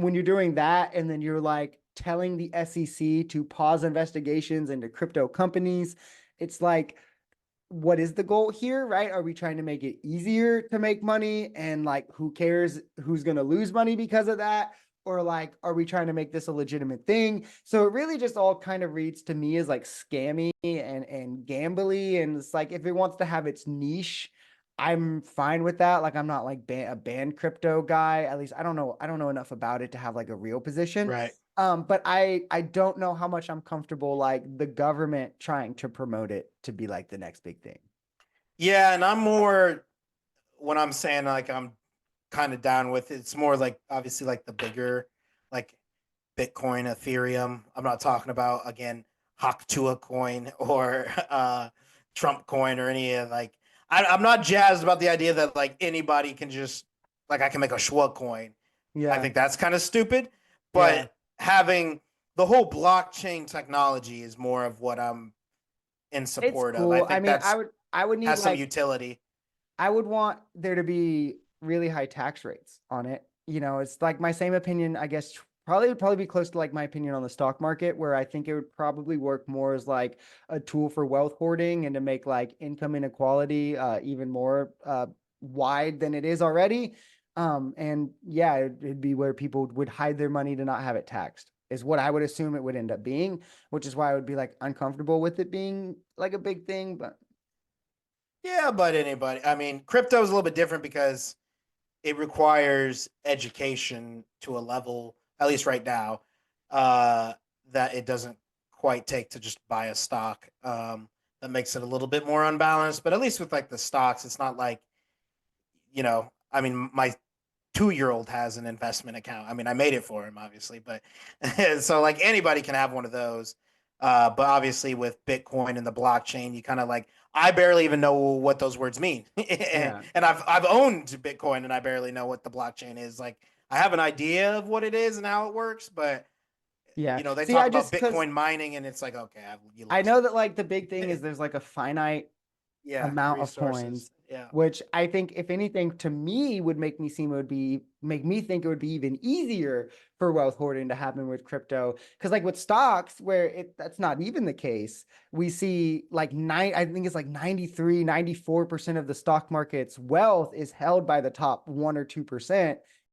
when you're doing that and then you're like telling the SEC to pause investigations into crypto companies, it's like, what is the goal here, right? Are we trying to make it easier to make money and like who cares who's going to lose money because of that? Or like, are we trying to make this a legitimate thing? So it really just all kind of reads to me as like scammy and gambly. And it's like if it wants to have its niche, I'm fine with that. Like I'm not like a banned crypto guy. At least I don't know. I don't know enough about it to have like a real position. Right. But I don't know how much I'm comfortable like the government trying to promote it to be like the next big thing. Yeah, and I'm more when I'm saying like I'm kind of down with it, it's more like obviously like the bigger like Bitcoin, Ethereum. I'm not talking about again Haktua coin or Trump coin or any of like I'm not jazzed about the idea that like anybody can just like I can make a Schwa coin. I Yeah, think that's kind of stupid. yeah, But having the whole blockchain technology is more of what I'm in it's support of. I cool. I think mean, that's I would need has some like utility. I would want there to be really high tax rates on it. You know, it's like my same opinion, I guess probably would probably be close to like my opinion on the stock market, where I think it would probably work more as like a tool for wealth hoarding and to make like income inequality even more wide than it is already. And yeah, it'd be where people would hide their money to not have it taxed, is what I would assume it would end up being, which is why I would be like uncomfortable with it being like a big thing. But Yeah, but anybody. I mean, crypto is a little bit different because it requires education to a level, at least right now, uh, that it doesn't quite take to just buy a stock. That makes it a little bit more unbalanced. But at least with like the stocks, it's not like I mean, my 2-year old has an investment account. I mean, I made it for him, obviously, but so like anybody can have one of those. But obviously, with Bitcoin and the blockchain, you kind of like I barely even know what those words mean, yeah. and I've owned Bitcoin and I barely know what the blockchain is. Like I have an idea of what it is and how it works, but Yeah. they See, talk I about just because Bitcoin mining, and it's like okay, you I lost know me. that like the big thing is there's like a finite Yeah, amount of resources. coins, Yeah, which I think, if anything, to me would make me think it would be even easier for wealth hoarding to happen with crypto. Because like with stocks, where that's not even the case, we see like I think it's like 93, 94% of the stock market's wealth is held by the top 1 or 2%.